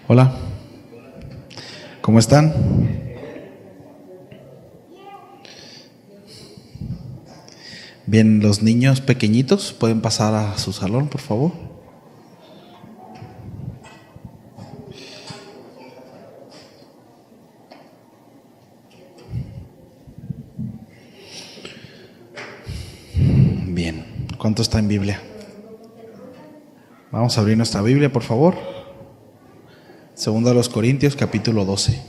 Hola, ¿cómo están? Bien, los niños pequeñitos pueden pasar a su salón, por favor. Bien, ¿cuánto está en Biblia? Vamos a abrir nuestra Biblia, por favor. Segunda a los Corintios, capítulo 12.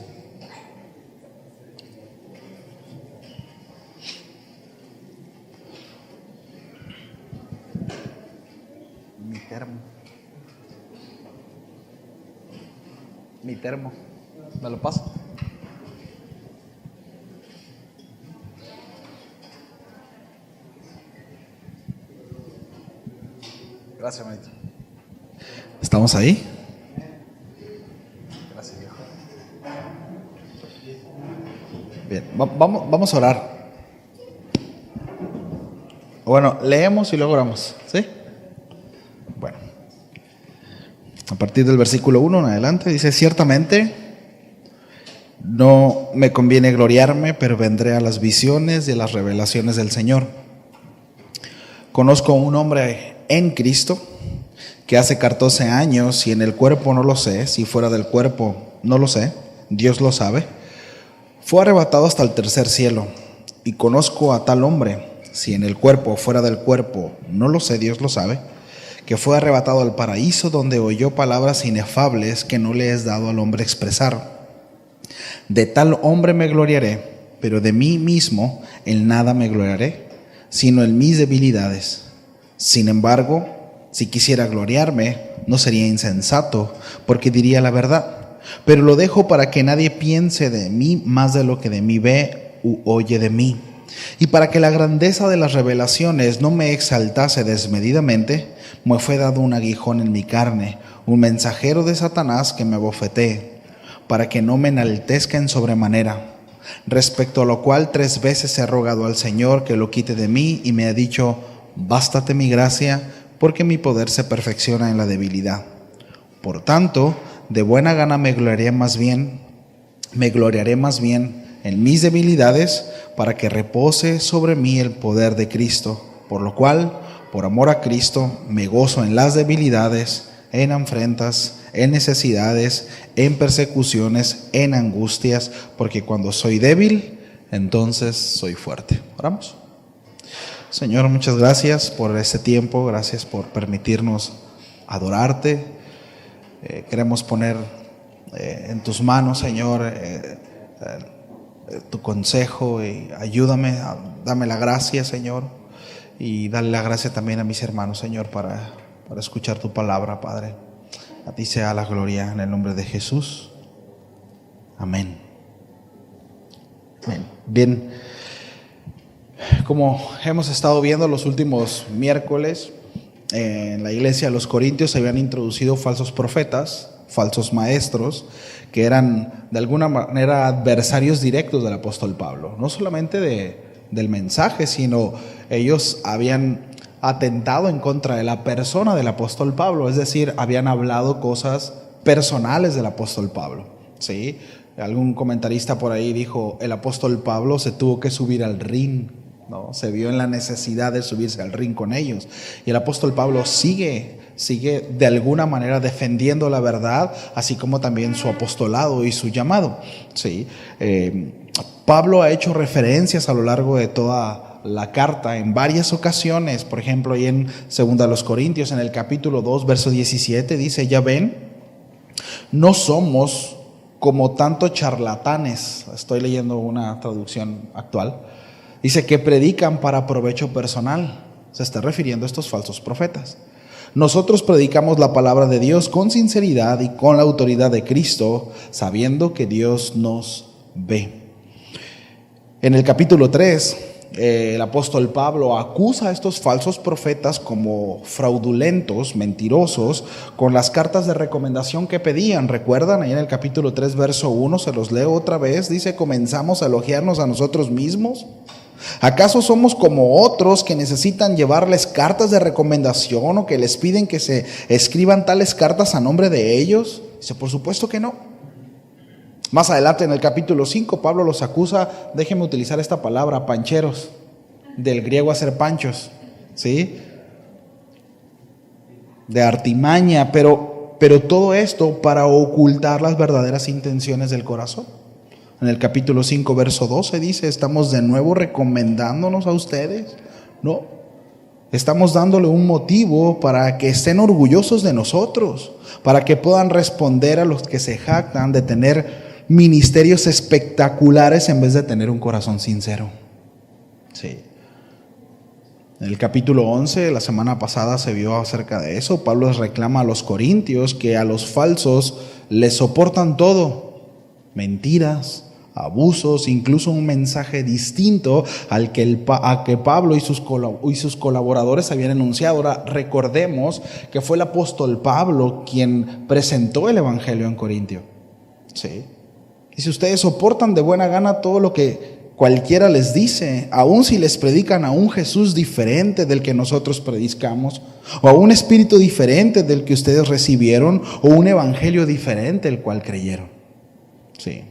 Mi termo, ¿me lo paso? Gracias, manito. ¿Estamos ahí? Gracias, viejo. Bien, vamos a orar. Bueno, leemos y luego oramos, ¿sí? Bueno, a partir del versículo 1 en adelante dice: ciertamente no me conviene gloriarme, pero vendré a las visiones y a las revelaciones del Señor. Conozco a un hombre en Cristo que hace 14 años, si en el cuerpo no lo sé, si fuera del cuerpo no lo sé, Dios lo sabe, fue arrebatado hasta el tercer cielo. Y conozco a tal hombre, si en el cuerpo o fuera del cuerpo no lo sé, Dios lo sabe, que fue arrebatado al paraíso, donde oyó palabras inefables que no le es dado al hombre expresar. De tal hombre me gloriaré, pero de mí mismo en nada me gloriaré, sino en mis debilidades. Sin embargo, si quisiera gloriarme, no sería insensato, porque diría la verdad. Pero lo dejo para que nadie piense de mí más de lo que de mí ve u oye de mí. Y para que la grandeza de las revelaciones no me exaltase desmedidamente, me fue dado un aguijón en mi carne, un mensajero de Satanás que me abofetee, para que no me enaltezca en sobremanera. Respecto a lo cual 3 veces he rogado al Señor que lo quite de mí, y me ha dicho: bástate mi gracia, porque mi poder se perfecciona en la debilidad. Por tanto, de buena gana me gloriaré más bien en mis debilidades, para que repose sobre mí el poder de Cristo. Por lo cual, por amor a Cristo, me gozo en las debilidades, en afrentas, en necesidades, en persecuciones, en angustias, porque cuando soy débil, entonces soy fuerte. ¿Oramos? Señor, muchas gracias por este tiempo, gracias por permitirnos adorarte. Queremos poner en tus manos, Señor, tu consejo, y ayúdame, dame la gracia, Señor, y dale la gracia también a mis hermanos, Señor, para escuchar tu palabra, Padre. A ti sea la gloria, en el nombre de Jesús. Amén. Amén. Bien, como hemos estado viendo los últimos miércoles, en la iglesia de los Corintios se habían introducido falsos profetas, falsos maestros, que eran de alguna manera adversarios directos del apóstol Pablo. No solamente del mensaje, sino ellos habían atentado en contra de la persona del apóstol Pablo, es decir, habían hablado cosas personales del apóstol Pablo, ¿sí? Algún comentarista por ahí dijo: el apóstol Pablo se tuvo que subir al ring, ¿no? Se vio en la necesidad de subirse al ring con ellos. Y el apóstol Pablo sigue de alguna manera defendiendo la verdad, así como también su apostolado y su llamado, ¿sí? Pablo ha hecho referencias a lo largo de toda la carta en varias ocasiones. Por ejemplo, ahí en 2 Corintios, en el capítulo 2, verso 17, dice: ya ven, no somos como tanto charlatanes. Estoy leyendo una traducción actual. Dice que predican para provecho personal. Se está refiriendo a estos falsos profetas. Nosotros predicamos la palabra de Dios con sinceridad y con la autoridad de Cristo, sabiendo que Dios nos ve. En el capítulo 3, el apóstol Pablo acusa a estos falsos profetas como fraudulentos, mentirosos, con las cartas de recomendación que pedían. ¿Recuerdan? Ahí en el capítulo 3, verso 1, se los leo otra vez. Dice: ¿comenzamos a elogiarnos a nosotros mismos? ¿Acaso somos como otros que necesitan llevarles cartas de recomendación, o que les piden que se escriban tales cartas a nombre de ellos? Dice, por supuesto que no. Más adelante en el capítulo 5, Pablo los acusa, déjenme utilizar esta palabra, pancheros, del griego hacer panchos, ¿sí? De artimaña, pero todo esto para ocultar las verdaderas intenciones del corazón. En el capítulo 5, verso 12 dice, estamos de nuevo recomendándonos a ustedes, ¿no? Estamos dándole un motivo para que estén orgullosos de nosotros, para que puedan responder a los que se jactan de tener ministerios espectaculares en vez de tener un corazón sincero. Sí. En el capítulo 11, la semana pasada se vio acerca de eso. Pablo les reclama a los corintios que a los falsos les soportan todo: mentiras, abusos, incluso un mensaje distinto al que, que Pablo y sus colaboradores habían enunciado. Ahora recordemos que fue el apóstol Pablo quien presentó el evangelio en Corintio. Sí. Y si ustedes soportan de buena gana todo lo que cualquiera les dice, aun si les predican a un Jesús diferente del que nosotros predicamos, o a un espíritu diferente del que ustedes recibieron, o un evangelio diferente el cual creyeron. Sí.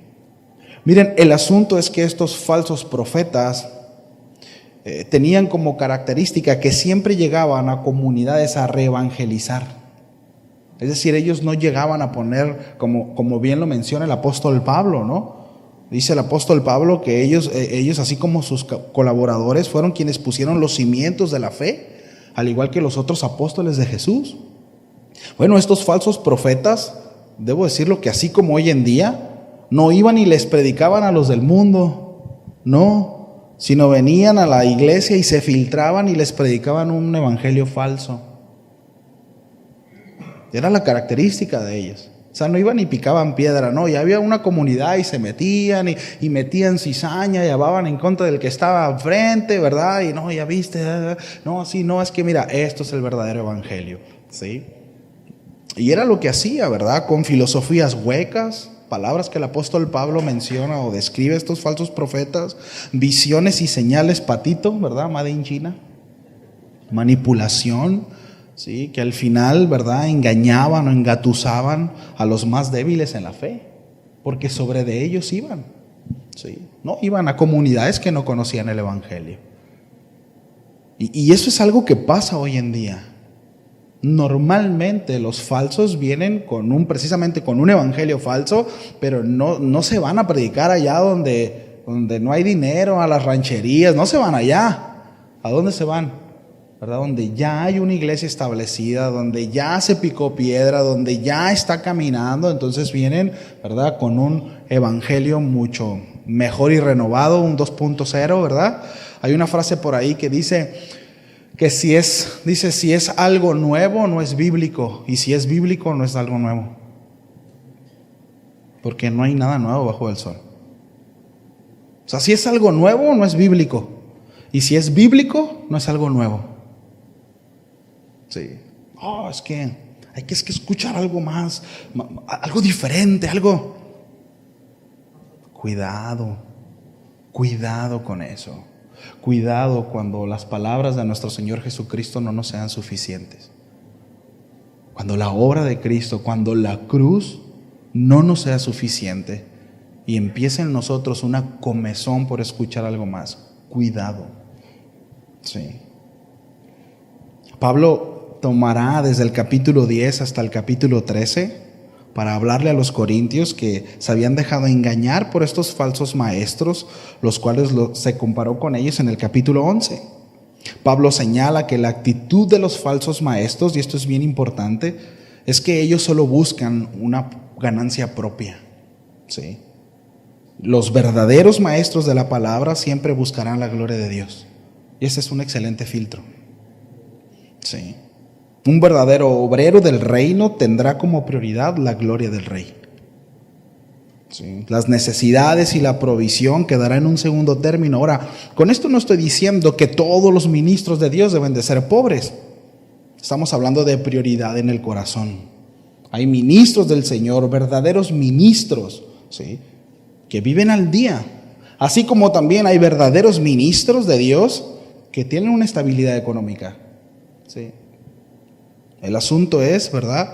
Miren, el asunto es que estos falsos profetas tenían como característica que siempre llegaban a comunidades a reevangelizar. Es decir, ellos no llegaban a poner, como bien lo menciona el apóstol Pablo, ¿no? Dice el apóstol Pablo que ellos así como sus colaboradores, fueron quienes pusieron los cimientos de la fe, al igual que los otros apóstoles de Jesús. Bueno, estos falsos profetas, debo decirlo que así como hoy en día, no iban y les predicaban a los del mundo, no, sino venían a la iglesia y se filtraban y les predicaban un evangelio falso. Era la característica de ellos. O sea, no iban y picaban piedra, no, ya había una comunidad y se metían y metían cizaña y hablaban en contra del que estaba enfrente, ¿verdad? Y no, ya viste, no, sí, no, es que mira, esto es el verdadero evangelio, ¿sí? Y era lo que hacía, ¿verdad? Con filosofías huecas, palabras que el apóstol Pablo menciona o describe a estos falsos profetas, visiones y señales patito, ¿verdad? Made in China, manipulación, ¿sí? Que al final, ¿verdad?, engañaban o engatusaban a los más débiles en la fe, porque sobre de ellos iban, ¿sí? No, iban a comunidades que no conocían el evangelio. Y eso es algo que pasa hoy en día. Normalmente los falsos vienen precisamente con un evangelio falso, pero no se van a predicar allá donde no hay dinero, a las rancherías, no se van allá. ¿A dónde se van? ¿Verdad? Donde ya hay una iglesia establecida, donde ya se picó piedra, donde ya está caminando. Entonces vienen, ¿verdad?, con un evangelio mucho mejor y renovado, un 2.0, ¿verdad? Hay una frase por ahí que dice que si es algo nuevo no es bíblico, y si es bíblico no es algo nuevo, porque no hay nada nuevo bajo el sol. O sea, si es algo nuevo no es bíblico, y si es bíblico no es algo nuevo. Sí. Es que hay que escuchar algo más, algo diferente, algo. Cuidado con eso. Cuidado cuando las palabras de nuestro Señor Jesucristo no nos sean suficientes. Cuando la obra de Cristo, cuando la cruz no nos sea suficiente y empiece en nosotros una comezón por escuchar algo más. Cuidado. Sí. Pablo tomará desde el capítulo 10 hasta el capítulo 13 para hablarle a los corintios que se habían dejado engañar por estos falsos maestros, los cuales se comparó con ellos en el capítulo 11. Pablo señala que la actitud de los falsos maestros, y esto es bien importante, es que ellos solo buscan una ganancia propia, ¿sí? Los verdaderos maestros de la palabra siempre buscarán la gloria de Dios, y ese es un excelente filtro, ¿sí? Un verdadero obrero del reino tendrá como prioridad la gloria del rey. Sí. Las necesidades y la provisión quedará en un segundo término. Ahora, con esto no estoy diciendo que todos los ministros de Dios deben de ser pobres. Estamos hablando de prioridad en el corazón. Hay ministros del Señor, verdaderos ministros, ¿sí?, que viven al día. Así como también hay verdaderos ministros de Dios que tienen una estabilidad económica, ¿sí? El asunto es, ¿verdad?,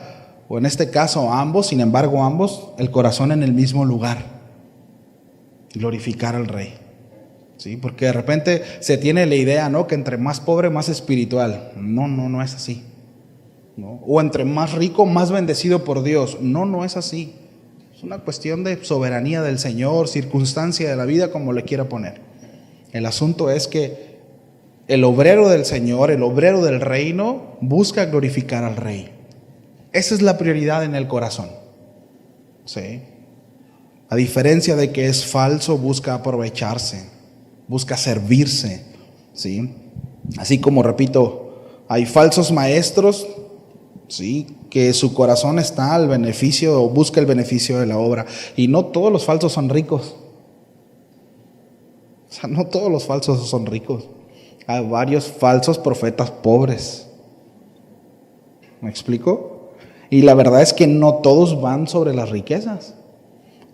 o en este caso ambos, sin embargo ambos, el corazón en el mismo lugar, glorificar al Rey. ¿Sí? Porque de repente se tiene la idea, ¿no?, que entre más pobre, más espiritual. No es así, ¿no? O entre más rico, más bendecido por Dios. No es así. Es una cuestión de soberanía del Señor, circunstancia de la vida, como le quiera poner. El asunto es que el obrero del Señor, el obrero del reino, busca glorificar al Rey. Esa es la prioridad en el corazón. ¿Sí? A diferencia de que es falso, busca aprovecharse, busca servirse. ¿Sí? Así como, repito, hay falsos maestros, ¿sí?, que su corazón está al beneficio o busca el beneficio de la obra. Y no todos los falsos son ricos. O sea, no todos los falsos son ricos. Hay varios falsos profetas pobres. ¿Me explico? Y la verdad es que no todos van sobre las riquezas.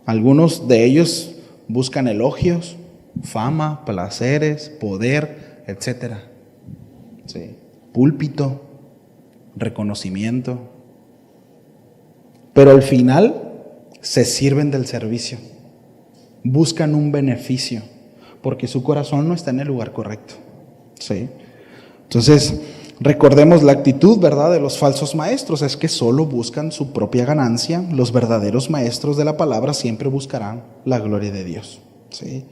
Algunos de ellos buscan elogios, fama, placeres, poder, etcétera. Sí. Púlpito, reconocimiento. Pero al final se sirven del servicio. Buscan un beneficio, porque su corazón no está en el lugar correcto. ¿Sí? Entonces, recordemos la actitud, ¿verdad?, de los falsos maestros, es que solo buscan su propia ganancia. Los verdaderos maestros de la palabra siempre buscarán la gloria de Dios. ¿Sí?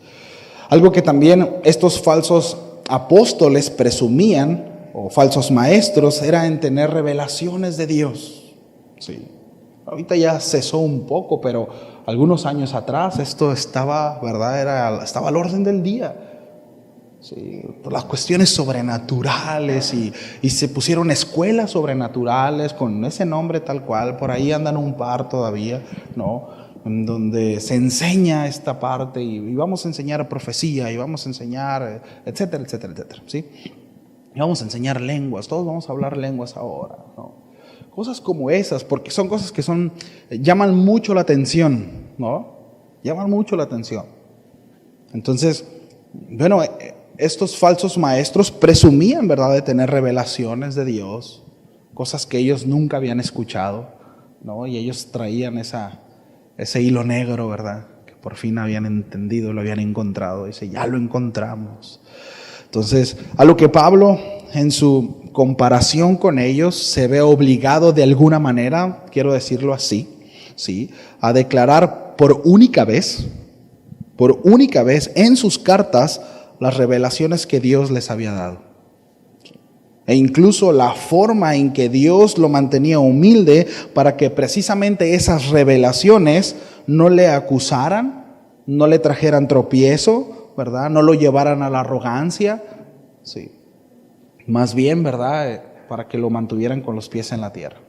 Algo que también estos falsos apóstoles presumían, o falsos maestros, era en tener revelaciones de Dios. ¿Sí? Ahorita ya cesó un poco, pero algunos años atrás esto estaba, ¿verdad?, estaba al orden del día. Sí, las cuestiones sobrenaturales y se pusieron escuelas sobrenaturales con ese nombre tal cual. Por ahí andan un par todavía, ¿no?, en donde se enseña esta parte y vamos a enseñar profecía y vamos a enseñar, etcétera, etcétera, etcétera. ¿Sí? Y vamos a enseñar lenguas, todos vamos a hablar lenguas ahora, ¿no? Cosas como esas, porque son cosas que llaman mucho la atención, ¿no? Llaman mucho la atención. Entonces, bueno, estos falsos maestros presumían, ¿verdad?, de tener revelaciones de Dios, cosas que ellos nunca habían escuchado, ¿no? Y ellos traían ese hilo negro, ¿verdad?, que por fin habían entendido, lo habían encontrado. Dice, ya lo encontramos. Entonces, a lo que Pablo, en su comparación con ellos, se ve obligado de alguna manera, quiero decirlo así, ¿sí?, a declarar por única vez en sus cartas las revelaciones que Dios les había dado. E incluso la forma en que Dios lo mantenía humilde para que precisamente esas revelaciones no le acusaran, no le trajeran tropiezo, ¿verdad?, no lo llevaran a la arrogancia. Sí. Más bien, ¿verdad?, para que lo mantuvieran con los pies en la tierra.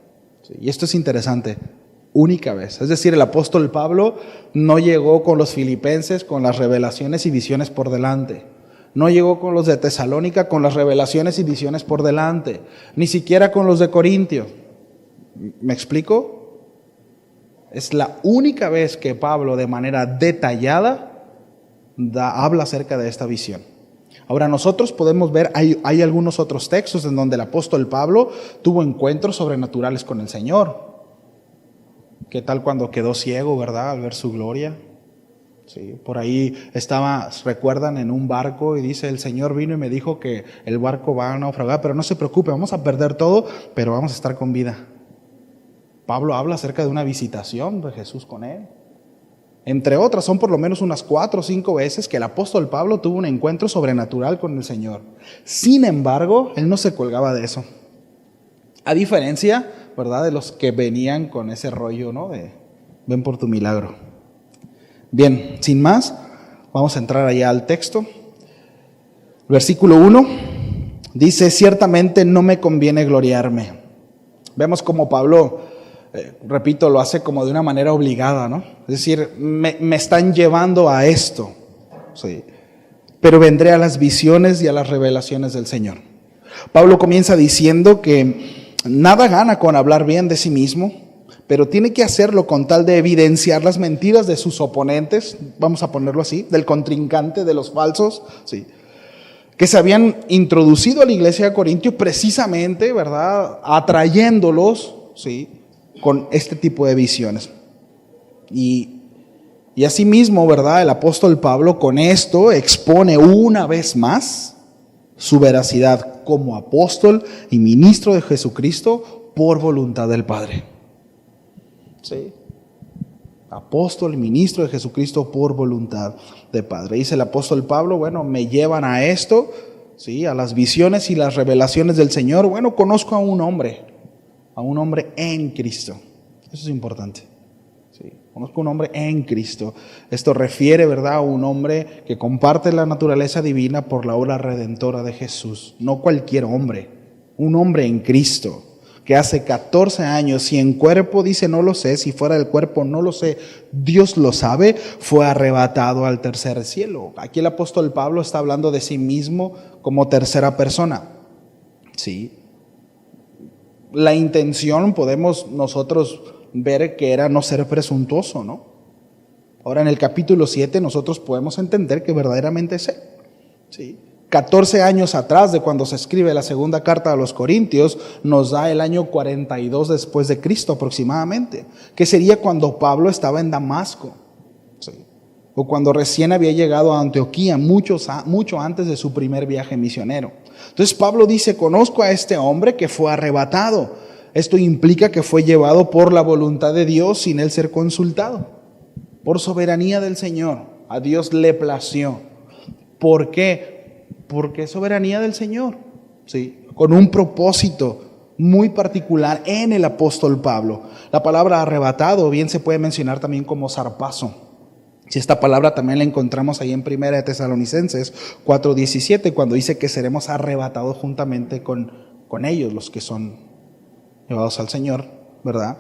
Sí. Y esto es interesante. Única vez. Es decir, el apóstol Pablo no llegó con los filipenses con las revelaciones y visiones por delante. No llegó con los de Tesalónica con las revelaciones y visiones por delante. Ni siquiera con los de Corintio. ¿Me explico? Es la única vez que Pablo, de manera detallada, habla acerca de esta visión. Ahora nosotros podemos ver, hay algunos otros textos en donde el apóstol Pablo tuvo encuentros sobrenaturales con el Señor. ¿Qué tal cuando quedó ciego, verdad, al ver su gloria? Sí, por ahí estaba, recuerdan, en un barco y dice, el Señor vino y me dijo que el barco va a naufragar, pero no se preocupe, vamos a perder todo, pero vamos a estar con vida. Pablo habla acerca de una visitación de Jesús con él. Entre otras, son por lo menos unas 4 o 5 veces que el apóstol Pablo tuvo un encuentro sobrenatural con el Señor. Sin embargo, él no se colgaba de eso. A diferencia, ¿verdad?, de los que venían con ese rollo, ¿no?, de ven por tu milagro. Bien, sin más, vamos a entrar allá al texto. Versículo 1 dice, ciertamente no me conviene gloriarme. Vemos como Pablo, repito, lo hace como de una manera obligada, ¿no? Es decir, me están llevando a esto, ¿sí?, pero vendré a las visiones y a las revelaciones del Señor. Pablo comienza diciendo que nada gana con hablar bien de sí mismo, pero tiene que hacerlo con tal de evidenciar las mentiras de sus oponentes, vamos a ponerlo así, del contrincante, de los falsos, ¿sí?, que se habían introducido a la iglesia de Corintio precisamente, ¿verdad?, atrayéndolos, ¿sí?, con este tipo de visiones. Y asimismo, ¿verdad? El apóstol Pablo con esto expone una vez más su veracidad como apóstol y ministro de Jesucristo por voluntad del Padre. Sí. Apóstol y ministro de Jesucristo por voluntad del Padre. Dice el apóstol Pablo, bueno, me llevan a esto, ¿sí? A las visiones y las revelaciones del Señor. Bueno, conozco a un hombre en Cristo. Eso es importante. Sí, conozco a un hombre en Cristo. Esto refiere, ¿verdad?, a un hombre que comparte la naturaleza divina por la obra redentora de Jesús. No cualquier hombre, un hombre en Cristo, que hace 14 años, si en cuerpo dice no lo sé, si fuera del cuerpo no lo sé, Dios lo sabe, fue arrebatado al tercer cielo. Aquí el apóstol Pablo está hablando de sí mismo como tercera persona. Sí. La intención podemos nosotros ver que era no ser presuntuoso, ¿no? Ahora en el capítulo 7 nosotros podemos entender que verdaderamente es él. ¿Sí? 14 años atrás de cuando se escribe la segunda carta a los Corintios, nos da el año 42 después de Cristo aproximadamente, que sería cuando Pablo estaba en Damasco, ¿sí? O cuando recién había llegado a Antioquía, mucho antes de su primer viaje misionero. Entonces Pablo dice, conozco a este hombre que fue arrebatado. Esto implica que fue llevado por la voluntad de Dios sin él ser consultado. Por soberanía del Señor, a Dios le plació. ¿Por qué? Porque es soberanía del Señor, ¿sí? Con un propósito muy particular en el apóstol Pablo. La palabra arrebatado bien se puede mencionar también como zarpazo. Si esta palabra también la encontramos ahí en 1 de Tesalonicenses 4:17, cuando dice que seremos arrebatados juntamente con ellos, los que son llevados al Señor, ¿verdad?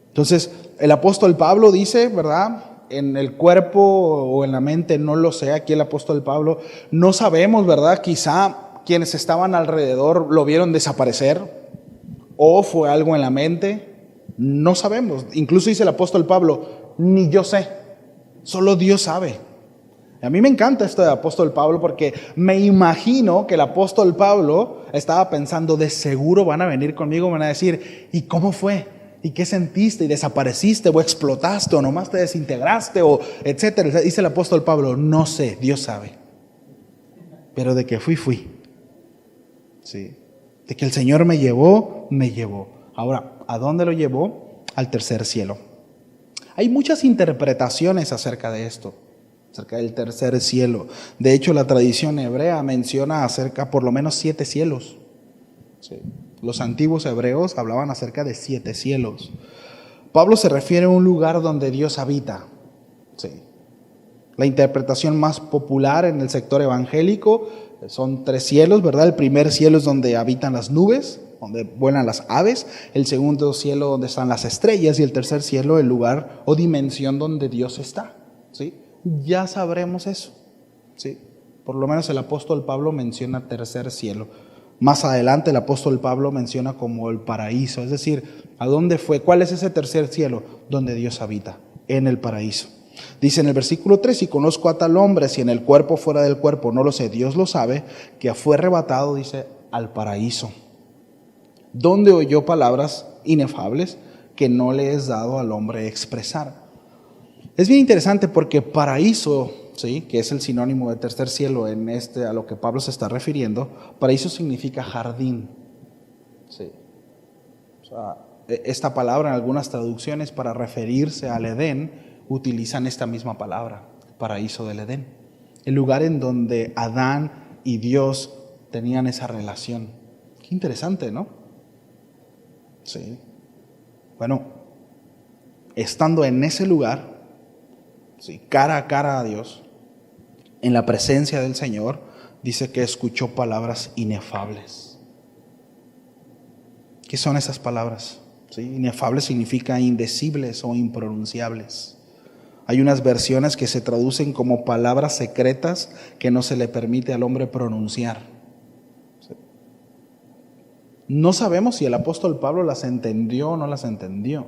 Entonces, el apóstol Pablo dice, ¿verdad? En el cuerpo o en la mente, no lo sé, aquí el apóstol Pablo, no sabemos, ¿verdad? Quizá quienes estaban alrededor lo vieron desaparecer, o fue algo en la mente, no sabemos. Incluso dice el apóstol Pablo, ni yo sé, solo Dios sabe. A mí me encanta esto del apóstol Pablo porque me imagino que el apóstol Pablo estaba pensando, de seguro van a venir conmigo, van a decir, ¿y cómo fue? ¿Y qué sentiste? ¿Y desapareciste? ¿O explotaste? ¿O nomás te desintegraste? ¿O etcétera? Dice el apóstol Pablo, no sé, Dios sabe. Pero de que fui. ¿Sí? De que el Señor me llevó, me llevó. Ahora, ¿a dónde lo llevó? Al tercer cielo. Hay muchas interpretaciones acerca de esto, acerca del tercer cielo. De hecho, la tradición hebrea menciona acerca por lo menos 7 cielos. Sí. Los antiguos hebreos hablaban acerca de 7 cielos. Pablo se refiere a un lugar donde Dios habita. Sí. La interpretación más popular en el sector evangélico son 3 cielos, ¿verdad? El primer cielo es donde habitan las nubes, donde vuelan las aves. El segundo cielo donde están las estrellas. Y el tercer cielo, el lugar o dimensión donde Dios está. ¿Sí? Ya sabremos eso. ¿Sí? Por lo menos el apóstol Pablo menciona tercer cielo. Más adelante el apóstol Pablo menciona como el paraíso. Es decir, ¿a dónde fue? ¿Cuál es ese tercer cielo? Donde Dios habita, en el paraíso. Dice en el versículo 3, si conozco a tal hombre, si en el cuerpo fuera del cuerpo, no lo sé, Dios lo sabe, que fue arrebatado, dice, al paraíso, donde oyó palabras inefables que no le es dado al hombre expresar. Es bien interesante porque paraíso, ¿sí?, que es el sinónimo de tercer cielo en a lo que Pablo se está refiriendo, paraíso significa jardín. Sí. O sea, esta palabra en algunas traducciones para referirse al Edén utilizan esta misma palabra, paraíso del Edén. El lugar en donde Adán y Dios tenían esa relación. Qué interesante, ¿no? Sí. Bueno, estando en ese lugar, sí, cara a cara a Dios, en la presencia del Señor, dice que escuchó palabras inefables. ¿Qué son esas palabras? ¿Sí? Inefables significa indecibles o impronunciables. Hay unas versiones que se traducen como palabras secretas que no se le permite al hombre pronunciar. ¿Sí? No sabemos si el apóstol Pablo las entendió o no las entendió.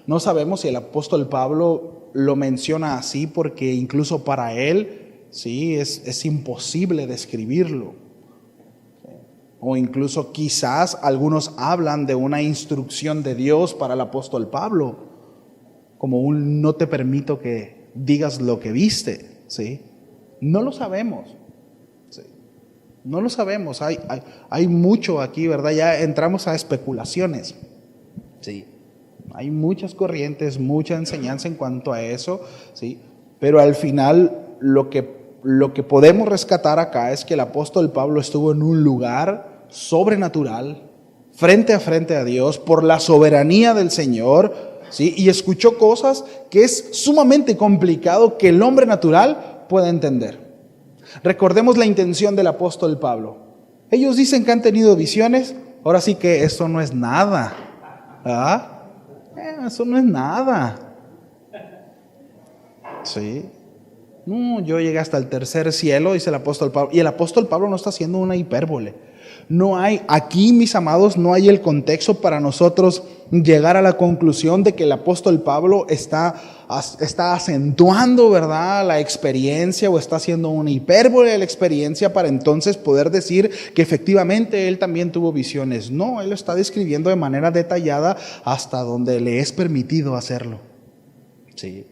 No sabemos si el apóstol Pablo lo menciona así porque incluso para él, sí, es imposible describirlo. O incluso quizás algunos hablan de una instrucción de Dios para el apóstol Pablo, como un no te permito que digas lo que viste, ¿sí? No lo sabemos, ¿sí? No lo sabemos, hay mucho aquí, ¿verdad? Ya entramos a especulaciones, ¿sí? Hay muchas corrientes, mucha enseñanza en cuanto a eso, ¿sí? Pero al final lo que podemos rescatar acá es que el apóstol Pablo estuvo en un lugar sobrenatural, frente a Dios, por la soberanía del Señor, ¿sí? Y escuchó cosas que es sumamente complicado que el hombre natural pueda entender. Recordemos la intención del apóstol Pablo. Ellos dicen que han tenido visiones, ahora sí que eso no es nada. ¿Ah? Eso no es nada. ¿Sí? No, yo llegué hasta el tercer cielo, dice el apóstol Pablo. Y el apóstol Pablo no está haciendo una hipérbole. No hay, aquí mis amados, no hay el contexto para nosotros llegar a la conclusión de que el apóstol Pablo está acentuando, ¿verdad?, la experiencia, o está haciendo una hipérbole de la experiencia para entonces poder decir que efectivamente él también tuvo visiones. No, él lo está describiendo de manera detallada hasta donde le es permitido hacerlo. Sí.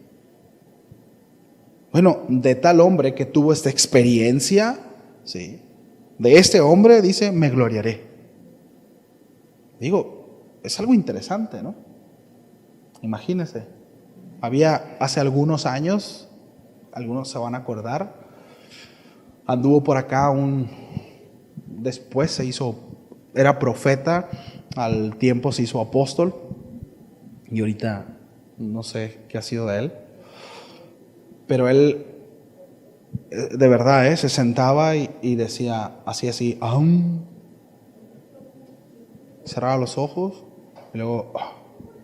Bueno, de tal hombre que tuvo esta experiencia, sí, de este hombre dice, me gloriaré. Digo, es algo interesante, ¿no? Imagínense, había hace algunos años, algunos se van a acordar, anduvo por acá después era profeta, al tiempo se hizo apóstol, y ahorita no sé qué ha sido de él. Pero él, de verdad, se sentaba y decía así, ¡aum! Cerraba los ojos y luego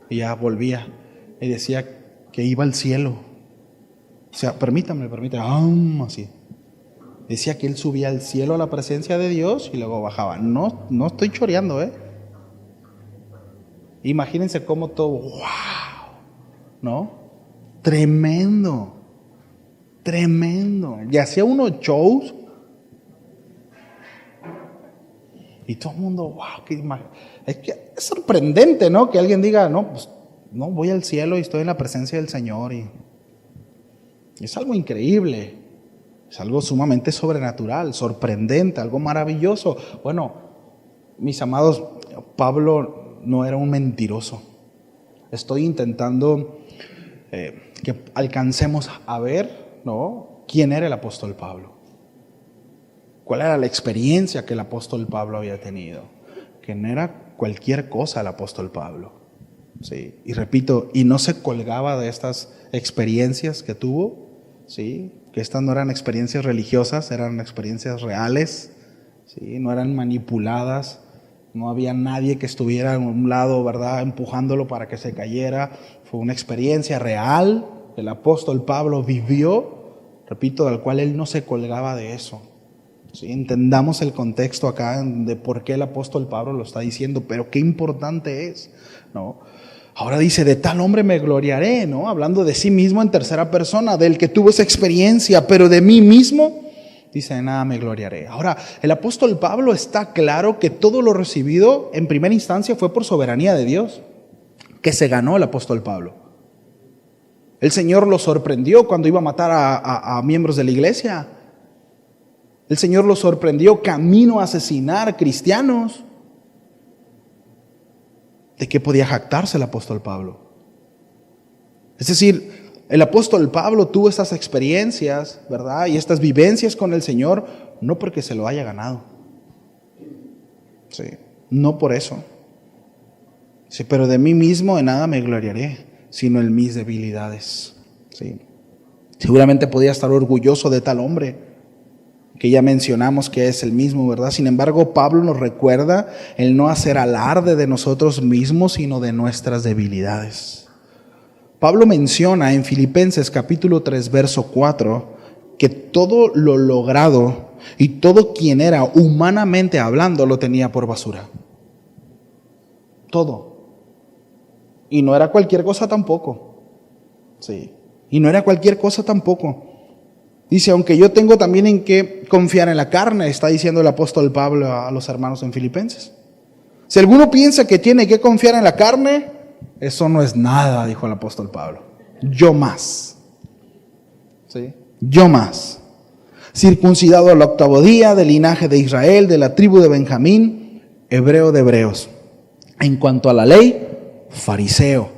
y ya volvía y decía que iba al cielo. O sea, permítame, ¡aum! Así. Decía que él subía al cielo a la presencia de Dios y luego bajaba. No estoy choreando, Imagínense cómo todo, ¡wow! ¿No? Tremendo. Y hacía unos shows y todo el mundo, wow, es que es sorprendente, ¿no? Que alguien diga, no, pues no, voy al cielo y estoy en la presencia del Señor. Y es algo increíble, es algo sumamente sobrenatural, sorprendente, algo maravilloso. Bueno, mis amados, Pablo no era un mentiroso. Estoy intentando que alcancemos a ver, ¿no?, quién era el apóstol Pablo. ¿Cuál era la experiencia que el apóstol Pablo había tenido? Que no era cualquier cosa el apóstol Pablo. ¿Sí? Y repito, y no se colgaba de estas experiencias que tuvo, ¿sí? Que estas no eran experiencias religiosas, eran experiencias reales, ¿sí? No eran manipuladas, no había nadie que estuviera en un lado, ¿verdad?, empujándolo para que se cayera. Fue una experiencia real. El apóstol Pablo vivió, repito, del cual él no se colgaba de eso. ¿Sí? Entendamos el contexto acá de por qué el apóstol Pablo lo está diciendo, pero qué importante es, ¿no? Ahora dice, de tal hombre me gloriaré, ¿no? Hablando de sí mismo en tercera persona, del que tuvo esa experiencia, pero de mí mismo, dice, de nada me gloriaré. Ahora, el apóstol Pablo está claro que todo lo recibido en primera instancia fue por soberanía de Dios, que se ganó el apóstol Pablo. El Señor lo sorprendió cuando iba a matar a miembros de la iglesia. El Señor lo sorprendió camino a asesinar cristianos. ¿De qué podía jactarse el apóstol Pablo? Es decir, el apóstol Pablo tuvo estas experiencias, ¿verdad?, y estas vivencias con el Señor, no porque se lo haya ganado. Sí, no por eso. Sí, pero de mí mismo en nada me gloriaré, sino en mis debilidades. Sí. Seguramente podía estar orgulloso de tal hombre, que ya mencionamos que es el mismo, ¿verdad? Sin embargo, Pablo nos recuerda el no hacer alarde de nosotros mismos, sino de nuestras debilidades. Pablo menciona en Filipenses capítulo 3, verso 4, que todo lo logrado y todo quien era humanamente hablando lo tenía por basura. Todo. Y no era cualquier cosa tampoco. Sí. Y no era cualquier cosa tampoco. Dice, aunque yo tengo también en qué confiar en la carne, está diciendo el apóstol Pablo a los hermanos en Filipenses. Si alguno piensa que tiene que confiar en la carne, eso no es nada, dijo el apóstol Pablo. Yo más. ¿Sí? Yo más. Circuncidado al 8º día, del linaje de Israel, de la tribu de Benjamín, hebreo de hebreos. En cuanto a la ley, fariseo.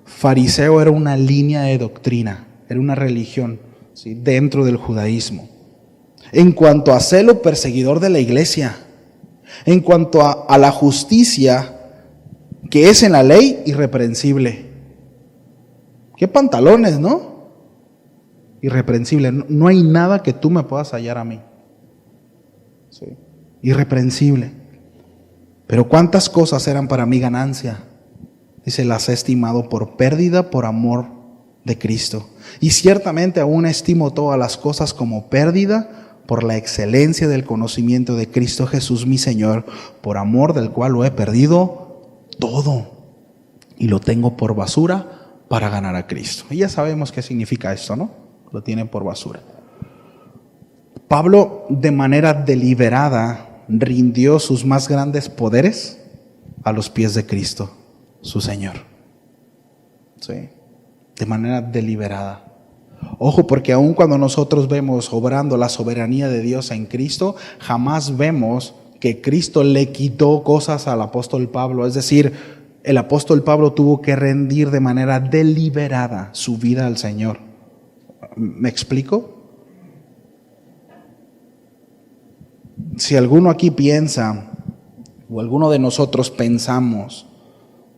Fariseo era una línea de doctrina, era una religión, ¿sí?, dentro del judaísmo. En cuanto a celo, perseguidor de la iglesia. En cuanto a la justicia que es en la ley, irreprensible. ¿Qué pantalones, no? Irreprensible. No hay nada que tú me puedas hallar a mí. ¿Sí? Irreprensible. Pero cuántas cosas eran para mí ganancia. Dice, las he estimado por pérdida por amor de Cristo. Y ciertamente aún estimo todas las cosas como pérdida por la excelencia del conocimiento de Cristo Jesús mi Señor, por amor del cual lo he perdido todo y lo tengo por basura para ganar a Cristo. Y ya sabemos qué significa esto, ¿no? Lo tienen por basura. Pablo, de manera deliberada, rindió sus más grandes poderes a los pies de Cristo, su Señor. Sí, de manera deliberada. Ojo, porque aun cuando nosotros vemos obrando la soberanía de Dios en Cristo, jamás vemos que Cristo le quitó cosas al apóstol Pablo. Es decir, el apóstol Pablo tuvo que rendir de manera deliberada su vida al Señor. ¿Me explico? Si alguno aquí piensa, o alguno de nosotros pensamos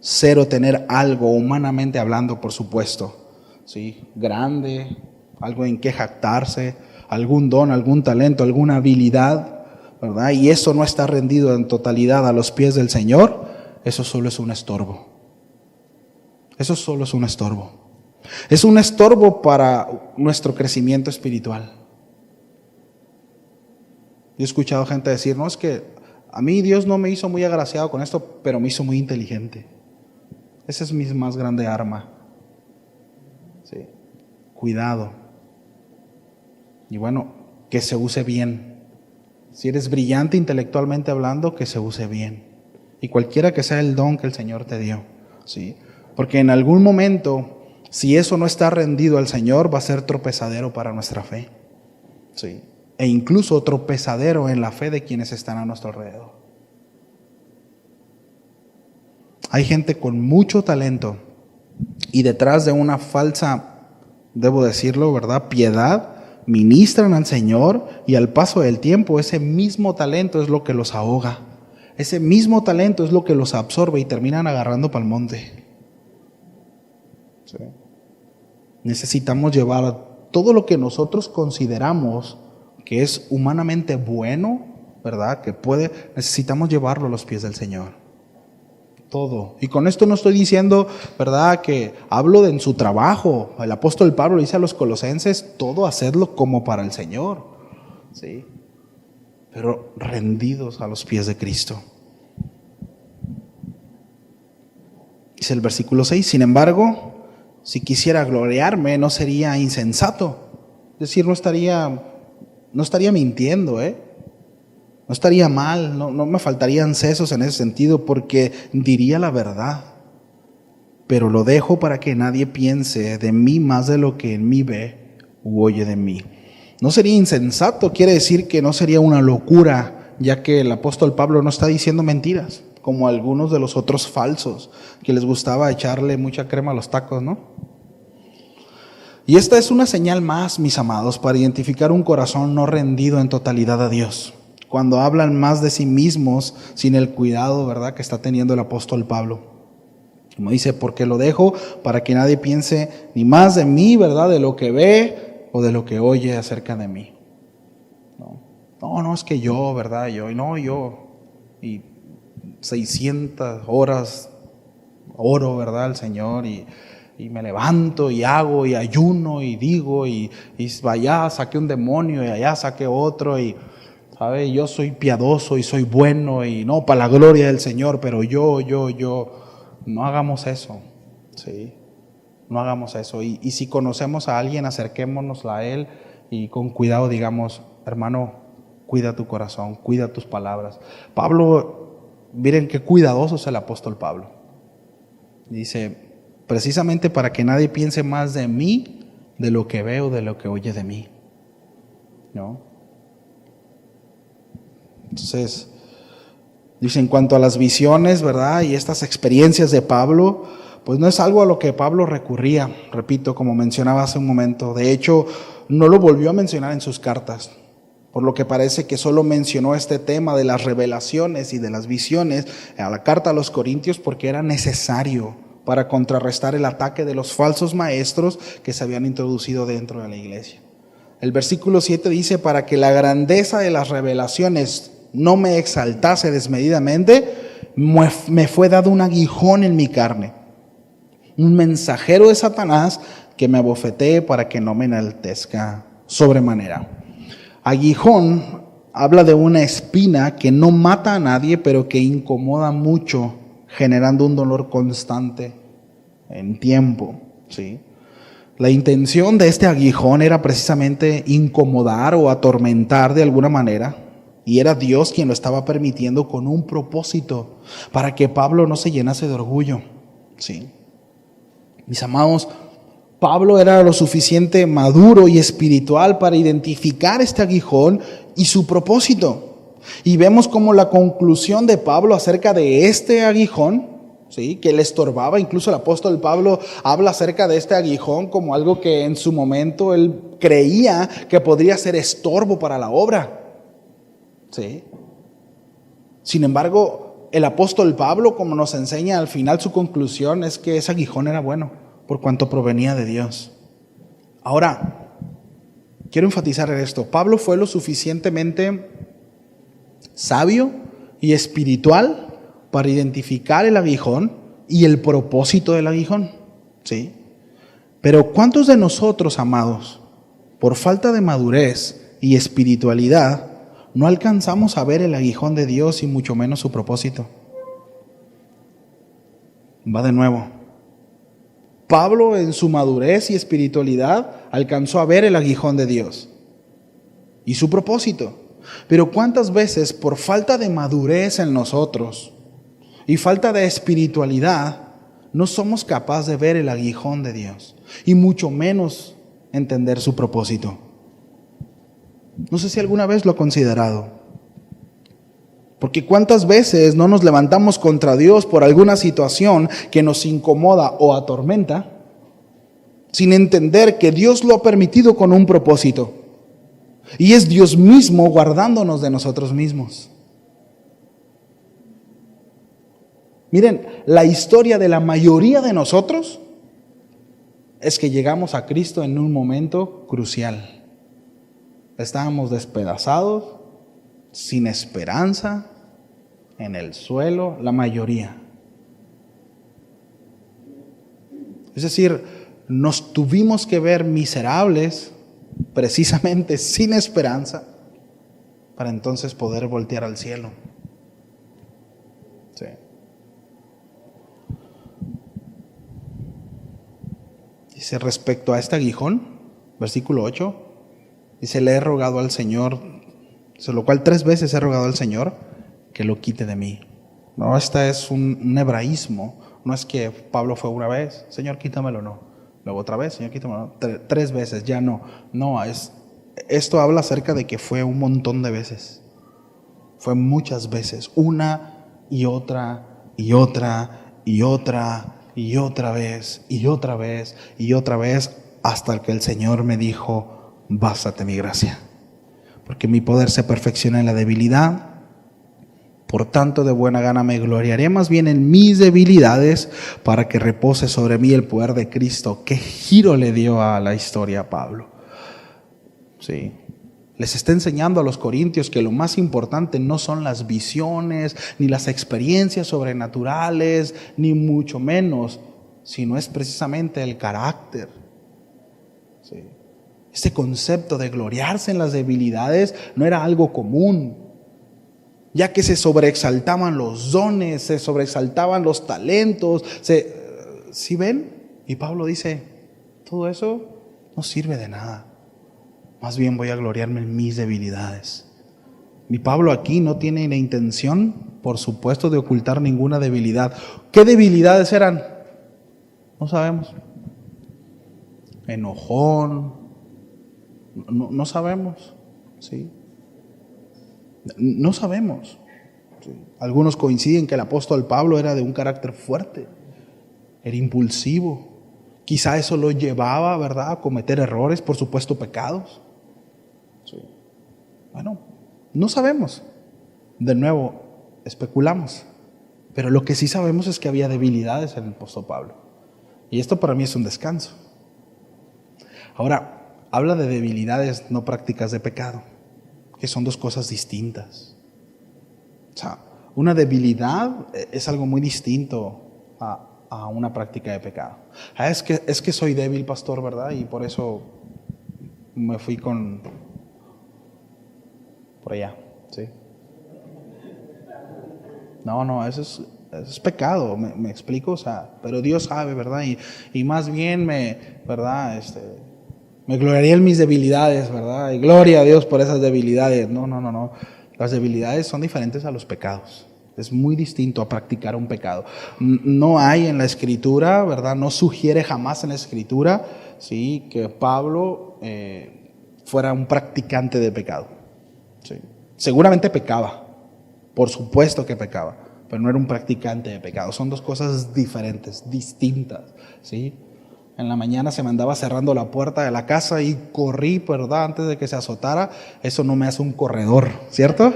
ser o tener algo, humanamente hablando, por supuesto, ¿sí?, grande, algo en que jactarse, algún don, algún talento, alguna habilidad, ¿verdad? Y eso no está rendido en totalidad a los pies del Señor, eso solo es un estorbo. Eso solo es un estorbo. Es un estorbo para nuestro crecimiento espiritual. Yo he escuchado gente decir, no, es que a mí Dios no me hizo muy agraciado con esto, pero me hizo muy inteligente. Esa es mi más grande arma. Sí. Cuidado. Y bueno, que se use bien. Si eres brillante intelectualmente hablando, que se use bien. Y cualquiera que sea el don que el Señor te dio. ¿Sí? Porque en algún momento, si eso no está rendido al Señor, va a ser tropezadero para nuestra fe. ¿Sí? E incluso tropezadero en la fe de quienes están a nuestro alrededor. Hay gente con mucho talento y detrás de una falsa, debo decirlo, ¿verdad?, piedad, ministran al Señor y al paso del tiempo ese mismo talento es lo que los ahoga. Ese mismo talento es lo que los absorbe y terminan agarrando pa'l monte. ¿Sí? Necesitamos llevar todo lo que nosotros consideramos que es humanamente bueno, ¿verdad?, necesitamos llevarlo a los pies del Señor. Todo. Y con esto no estoy diciendo, ¿verdad?, que hablo en su trabajo. El apóstol Pablo le dice a los colosenses, todo hacedlo como para el Señor. ¿Sí? Pero rendidos a los pies de Cristo. Dice el versículo 6, sin embargo, si quisiera gloriarme, no sería insensato. Es decir, no estaría mintiendo, No estaría mal, no me faltarían sesos en ese sentido, porque diría la verdad. Pero lo dejo para que nadie piense de mí más de lo que en mí ve u oye de mí. No sería insensato, quiere decir que no sería una locura, ya que el apóstol Pablo no está diciendo mentiras, como algunos de los otros falsos, que les gustaba echarle mucha crema a los tacos, ¿no? Y esta es una señal más, mis amados, para identificar un corazón no rendido en totalidad a Dios. Cuando hablan más de sí mismos sin el cuidado, ¿verdad?, que está teniendo el apóstol Pablo. Como dice, porque lo dejo para que nadie piense ni más de mí, ¿verdad?, de lo que ve o de lo que oye acerca de mí. No, es que yo, ¿verdad?, yo, y 600 horas oro, ¿verdad?, al Señor, y me levanto y hago y ayuno y digo y allá saqué un demonio y allá saqué otro y ¿sabe? Yo soy piadoso y soy bueno y no, para la gloria del Señor, pero yo, no hagamos eso, ¿sí? No hagamos eso. Y si conocemos a alguien, acerquémonos a él y con cuidado digamos, hermano, cuida tu corazón, cuida tus palabras. Pablo, miren qué cuidadoso es el apóstol Pablo. Dice, precisamente para que nadie piense más de mí, de lo que veo, de lo que oye de mí, ¿no? Entonces, dice, en cuanto a las visiones, ¿verdad? Y estas experiencias de Pablo, pues no es algo a lo que Pablo recurría, repito, como mencionaba hace un momento. De hecho, no lo volvió a mencionar en sus cartas, por lo que parece que solo mencionó este tema de las revelaciones y de las visiones a la carta a los Corintios porque era necesario para contrarrestar el ataque de los falsos maestros que se habían introducido dentro de la iglesia. El versículo 7 dice, para que la grandeza de las revelaciones no me exaltase desmedidamente, me fue dado un aguijón en mi carne, un mensajero de Satanás que me abofetee para que no me enaltezca sobremanera. Aguijón habla de una espina que no mata a nadie, pero que incomoda mucho, generando un dolor constante en tiempo, ¿sí? La intención de este aguijón era precisamente incomodar o atormentar de alguna manera, y era Dios quien lo estaba permitiendo con un propósito, para que Pablo no se llenase de orgullo, ¿sí? Mis amados, Pablo era lo suficiente maduro y espiritual para identificar este aguijón y su propósito. Y vemos como la conclusión de Pablo acerca de este aguijón, ¿sí?, que le estorbaba. Incluso el apóstol Pablo habla acerca de este aguijón como algo que en su momento él creía que podría ser estorbo para la obra, ¿sí? Sin embargo, el apóstol Pablo, como nos enseña al final, su conclusión es que ese aguijón era bueno, por cuanto provenía de Dios. Ahora, quiero enfatizar en esto. Pablo fue lo suficientemente sabio y espiritual para identificar el aguijón y el propósito del aguijón, ¿sí? Pero ¿cuántos de nosotros, amados, por falta de madurez y espiritualidad, no alcanzamos a ver el aguijón de Dios y mucho menos su propósito? Va de nuevo. Pablo, en su madurez y espiritualidad, alcanzó a ver el aguijón de Dios y su propósito. Pero ¿cuántas veces, por falta de madurez en nosotros y falta de espiritualidad, no somos capaces de ver el aguijón de Dios y mucho menos entender su propósito? No sé si alguna vez lo he considerado. Porque cuántas veces no nos levantamos contra Dios por alguna situación que nos incomoda o atormenta, sin entender que Dios lo ha permitido con un propósito. Y es Dios mismo guardándonos de nosotros mismos. Miren, la historia de la mayoría de nosotros es que llegamos a Cristo en un momento crucial. Estábamos despedazados, sin esperanza, en el suelo, la mayoría. Es decir, nos tuvimos que ver miserables, precisamente sin esperanza, para entonces poder voltear al cielo. Sí. Dice respecto a este aguijón, versículo 8, dice, le he rogado al Señor, lo cual 3 veces he rogado al Señor que lo quite de mí. No, este es un hebraísmo. No es que Pablo fue una vez, Señor, quítamelo, no. Luego otra vez, Señor, quítamelo, no. 3 veces, ya no. No, esto habla acerca de que fue un montón de veces. Fue muchas veces, una y otra y otra y otra y otra vez y otra vez y otra vez, hasta que el Señor me dijo, bástate mi gracia, porque mi poder se perfecciona en la debilidad. Por tanto, de buena gana me gloriaré más bien en mis debilidades, para que repose sobre mí el poder de Cristo. ¿Qué giro le dio a la historia a Pablo? Sí. Les está enseñando a los corintios que lo más importante no son las visiones, ni las experiencias sobrenaturales, ni mucho menos, sino es precisamente el carácter. Sí. Este concepto de gloriarse en las debilidades no era algo común, ya que se sobreexaltaban los dones, se sobreexaltaban los talentos. ¿Sí ven? Y Pablo dice, todo eso no sirve de nada. Más bien voy a gloriarme en mis debilidades. Mi Pablo aquí no tiene la intención, por supuesto, de ocultar ninguna debilidad. ¿Qué debilidades eran? No sabemos. Enojón. No sabemos. ¿Sí? No sabemos. ¿Sí? Algunos coinciden que el apóstol Pablo era de un carácter fuerte. Era impulsivo. Quizá eso lo llevaba, ¿verdad?, a cometer errores, por supuesto, pecados. Sí. Bueno, no sabemos. De nuevo, especulamos. Pero lo que sí sabemos es que había debilidades en el apóstol Pablo. Y esto para mí es un descanso. Ahora, habla de debilidades, no prácticas de pecado, que son dos cosas distintas. O sea, una debilidad es algo muy distinto a una práctica de pecado. Es que soy débil, pastor, ¿verdad? Y por eso me fui por allá, ¿sí? No, eso es pecado, me explico, o sea, pero Dios sabe, ¿verdad? Y más bien ¿verdad? Me gloriaría en mis debilidades, ¿verdad? Y gloria a Dios por esas debilidades. No. Las debilidades son diferentes a los pecados. Es muy distinto a practicar un pecado. No hay en la Escritura, ¿verdad? No sugiere jamás en la Escritura, ¿sí?, que Pablo fuera un practicante de pecado. ¿Sí? Seguramente pecaba, por supuesto que pecaba, pero no era un practicante de pecado. Son dos cosas diferentes, distintas, ¿sí? En la mañana se me andaba cerrando la puerta de la casa y corrí, ¿verdad?, antes de que se azotara. Eso no me hace un corredor, ¿cierto?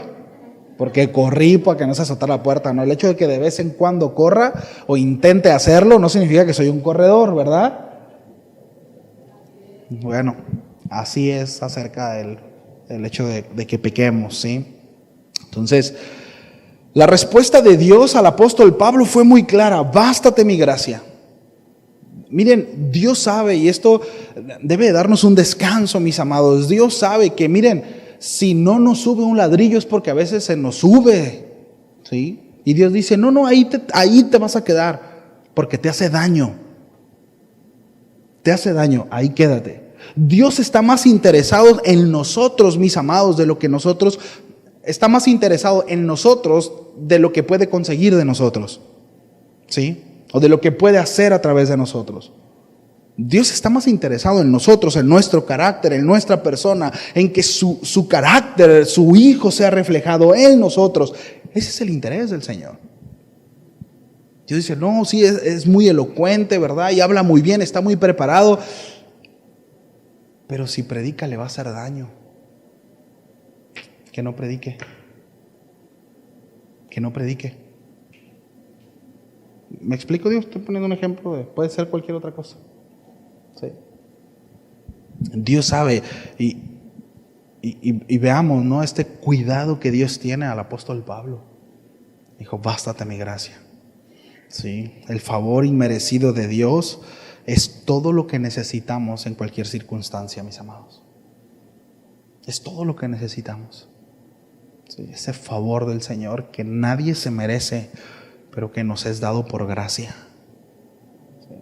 Porque corrí para que no se azotara la puerta, ¿no? El hecho de que de vez en cuando corra o intente hacerlo no significa que soy un corredor, ¿verdad? Bueno, así es acerca del hecho de que pequemos, ¿sí? Entonces, la respuesta de Dios al apóstol Pablo fue muy clara: bástate mi gracia. Miren, Dios sabe, y esto debe darnos un descanso, mis amados. Dios sabe que, miren, si no nos sube un ladrillo es porque a veces se nos sube, ¿sí? Y Dios dice, no, ahí te vas a quedar, porque te hace daño. Te hace daño, ahí quédate. Dios está más interesado en nosotros, mis amados, está más interesado en nosotros de lo que puede conseguir de nosotros, ¿sí? O de lo que puede hacer a través de nosotros. Dios está más interesado en nosotros, en nuestro carácter, en nuestra persona, en que su carácter, su Hijo sea reflejado en nosotros. Ese es el interés del Señor. Dios dice, no, sí, es muy elocuente, ¿verdad? Y habla muy bien, está muy preparado. Pero si predica le va a hacer daño. Que no predique. Que no predique. ¿Me explico, Dios? Estoy poniendo un ejemplo puede ser cualquier otra cosa. ¿Sí? Dios sabe y veamos, ¿no?, este cuidado que Dios tiene al apóstol Pablo. Dijo, bástate mi gracia. ¿Sí? El favor inmerecido de Dios es todo lo que necesitamos en cualquier circunstancia, mis amados. Es todo lo que necesitamos. ¿Sí? Ese favor del Señor que nadie se merece, pero que nos es dado por gracia. ¿Sí?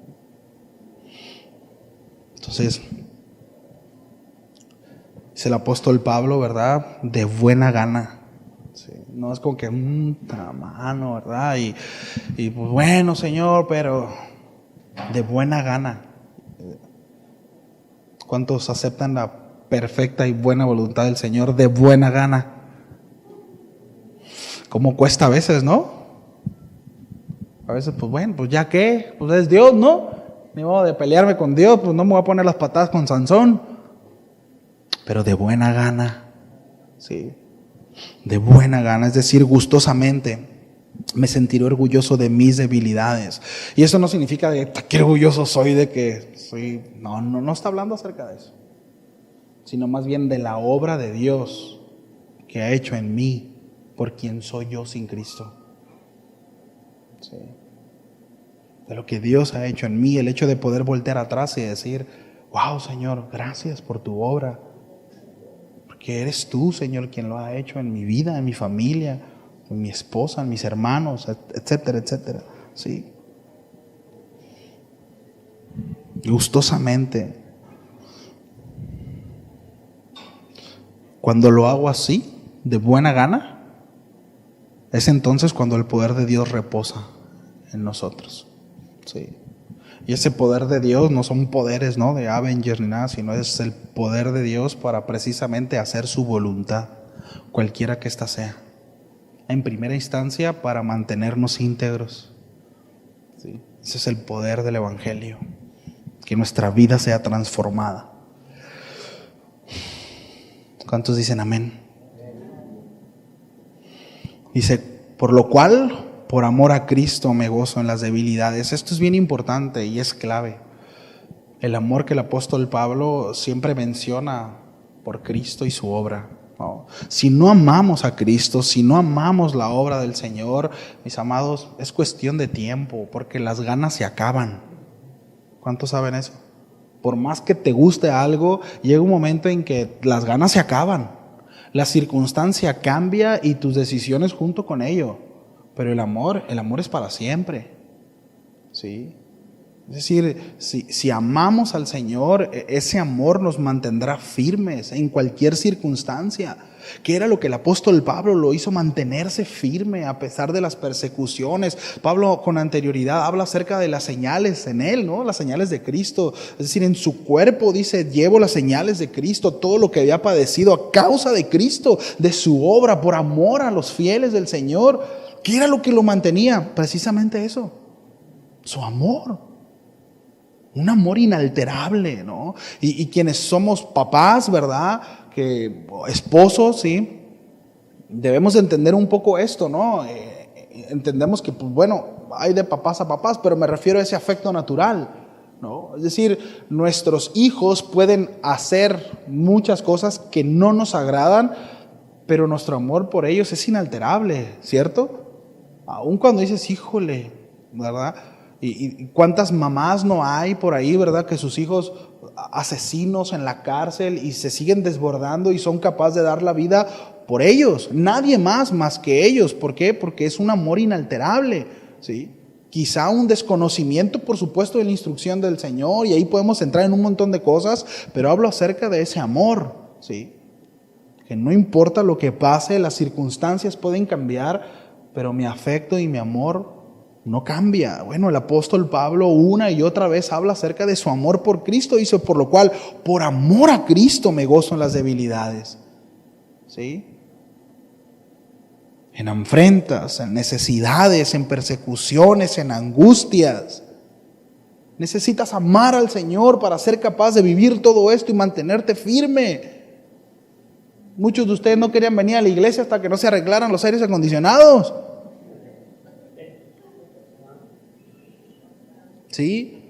Entonces, dice el apóstol Pablo, ¿verdad?, de buena gana. ¿Sí? No es como que, mano, ¿verdad? Y pues bueno, Señor, pero de buena gana. ¿Cuántos aceptan la perfecta y buena voluntad del Señor de buena gana? ¿Cómo cuesta a veces, no? A veces, pues bueno, pues ya qué, pues es Dios, ¿no? Ni modo de pelearme con Dios, pues no me voy a poner las patadas con Sansón. Pero de buena gana, sí, de buena gana, es decir, gustosamente. Me sentiré orgulloso de mis debilidades. Y eso no significa de qué orgulloso soy de que soy. No está hablando acerca de eso, sino más bien de la obra de Dios que ha hecho en mí, por quien soy yo sin Cristo. Sí. De lo que Dios ha hecho en mí, el hecho de poder voltear atrás y decir, wow, Señor, gracias por tu obra. Porque eres tú, Señor, quien lo ha hecho en mi vida, en mi familia, en mi esposa, en mis hermanos, etcétera, etcétera. Sí. Gustosamente. Cuando lo hago así, de buena gana, es entonces cuando el poder de Dios reposa en nosotros. Sí. Y ese poder de Dios no son poderes, ¿no?, de Avengers ni nada, sino es el poder de Dios para precisamente hacer su voluntad, cualquiera que ésta sea. En primera instancia, para mantenernos íntegros. Sí. Ese es el poder del Evangelio, que nuestra vida sea transformada. ¿Cuántos dicen amén? Dice, por lo cual, por amor a Cristo me gozo en las debilidades. Esto es bien importante y es clave. El amor que el apóstol Pablo siempre menciona por Cristo y su obra, ¿no? Si no amamos a Cristo, si no amamos la obra del Señor, mis amados, es cuestión de tiempo, porque las ganas se acaban. ¿Cuántos saben eso? Por más que te guste algo, llega un momento en que las ganas se acaban. La circunstancia cambia y tus decisiones junto con ello. Pero el amor es para siempre. ¿Sí? Es decir, si amamos al Señor, ese amor nos mantendrá firmes en cualquier circunstancia. Que era lo que el apóstol Pablo lo hizo mantenerse firme a pesar de las persecuciones. Pablo con anterioridad habla acerca de las señales en él, ¿no? Las señales de Cristo. Es decir, en su cuerpo dice, llevo las señales de Cristo, todo lo que había padecido a causa de Cristo, de su obra, por amor a los fieles del Señor. ¿Qué era lo que lo mantenía? Precisamente eso, su amor. Un amor inalterable, ¿no? Y quienes somos papás, ¿verdad?, que esposos, ¿sí?, debemos entender un poco esto, ¿no? Entendemos que, pues, bueno, hay de papás a papás, pero me refiero a ese afecto natural, ¿no? Es decir, nuestros hijos pueden hacer muchas cosas que no nos agradan, pero nuestro amor por ellos es inalterable, ¿cierto? Aun cuando dices, híjole, ¿verdad? Y cuántas mamás no hay por ahí, ¿verdad?, que sus hijos asesinos en la cárcel y se siguen desbordando y son capaces de dar la vida por ellos. Nadie más que ellos. ¿Por qué? Porque es un amor inalterable, ¿sí? Quizá un desconocimiento, por supuesto, de la instrucción del Señor, y ahí podemos entrar en un montón de cosas, pero hablo acerca de ese amor, ¿sí? Que no importa lo que pase, las circunstancias pueden cambiar, pero mi afecto y mi amor no cambia. Bueno, el apóstol Pablo una y otra vez habla acerca de su amor por Cristo. Dice, por lo cual, por amor a Cristo me gozo en las debilidades. ¿Sí? En afrentas, en necesidades, en persecuciones, en angustias. Necesitas amar al Señor para ser capaz de vivir todo esto y mantenerte firme. Muchos de ustedes no querían venir a la iglesia hasta que no se arreglaran los aires acondicionados. ¿Sí?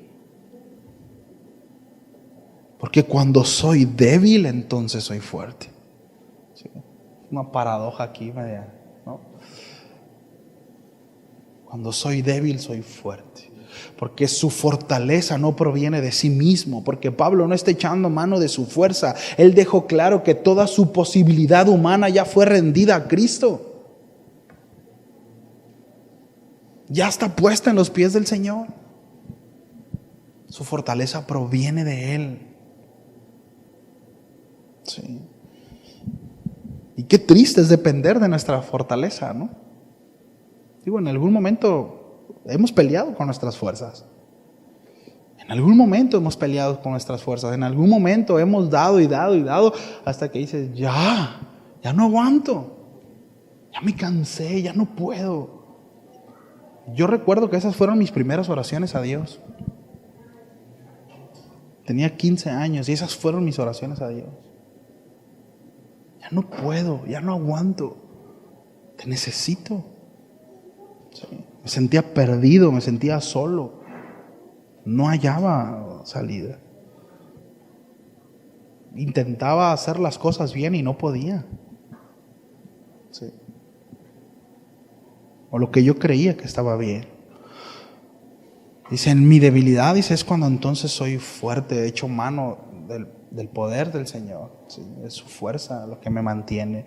Porque cuando soy débil, entonces soy fuerte. ¿Sí? Una paradoja aquí, ¿no? Cuando soy débil, soy fuerte. Porque su fortaleza no proviene de sí mismo. Porque Pablo no está echando mano de su fuerza. Él dejó claro que toda su posibilidad humana ya fue rendida a Cristo. Ya está puesta en los pies del Señor. Su fortaleza proviene de Él. Sí. Y qué triste es depender de nuestra fortaleza, ¿no? Digo, en algún momento hemos peleado con nuestras fuerzas. En algún momento hemos peleado con nuestras fuerzas. En algún momento hemos dado y dado y dado hasta que dices, ya no aguanto. Ya me cansé, ya no puedo. Yo recuerdo que esas fueron mis primeras oraciones a Dios. Tenía 15 años y esas fueron mis oraciones a Dios. Ya no puedo, ya no aguanto. Te necesito. Sí. Me sentía perdido, me sentía solo. No hallaba salida. Intentaba hacer las cosas bien y no podía. Sí. O lo que yo creía que estaba bien. Dice, en mi debilidad, dice, es cuando entonces soy fuerte, echo mano del poder del Señor, ¿sí? Es su fuerza lo que me mantiene.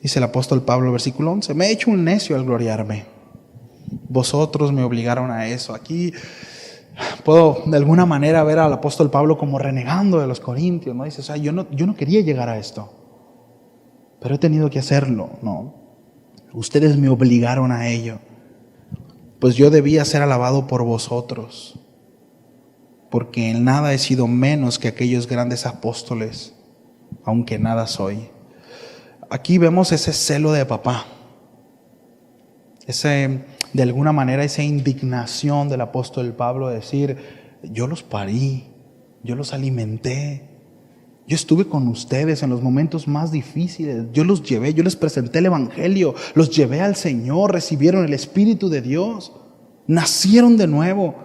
Dice el apóstol Pablo, versículo 11, me he hecho un necio al gloriarme. Vosotros me obligaron a eso. Aquí Puedo de alguna manera ver al apóstol Pablo como renegando de los corintios, ¿no? Dice, o sea, yo no quería llegar a esto, pero he tenido que hacerlo, ¿no? Ustedes me obligaron a ello, pues yo debía ser alabado por vosotros, porque en nada he sido menos que aquellos grandes apóstoles, aunque nada soy. Aquí vemos ese celo de papá, de alguna manera esa indignación del apóstol Pablo de decir, yo los parí, yo los alimenté, yo estuve con ustedes en los momentos más difíciles, yo los llevé, yo les presenté el evangelio, los llevé al Señor, recibieron el Espíritu de Dios, nacieron de nuevo,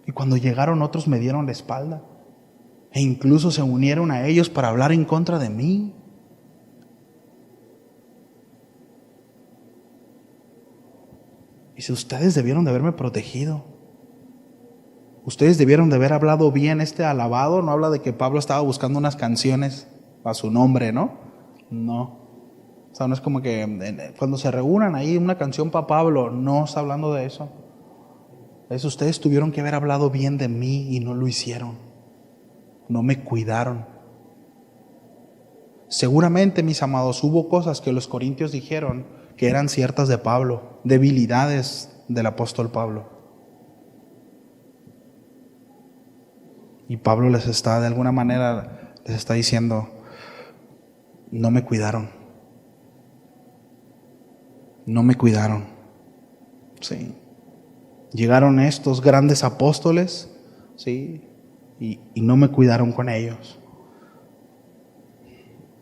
y cuando llegaron otros me dieron la espalda, e incluso se unieron a ellos para hablar en contra de mí. Y si ustedes debieron de haberme protegido, ustedes debieron de haber hablado bien. Este alabado no habla de que Pablo estaba buscando unas canciones a su nombre, ¿no? No. O sea, no es como que cuando se reúnan ahí una canción para Pablo, no está hablando de eso. Ustedes tuvieron que haber hablado bien de mí y no lo hicieron. No me cuidaron. Seguramente, mis amados, hubo cosas que los corintios dijeron que eran ciertas de Pablo, debilidades del apóstol Pablo. Y Pablo les está, de alguna manera, les está diciendo, no me cuidaron. No me cuidaron. Sí. Llegaron estos grandes apóstoles, sí, y no me cuidaron con ellos.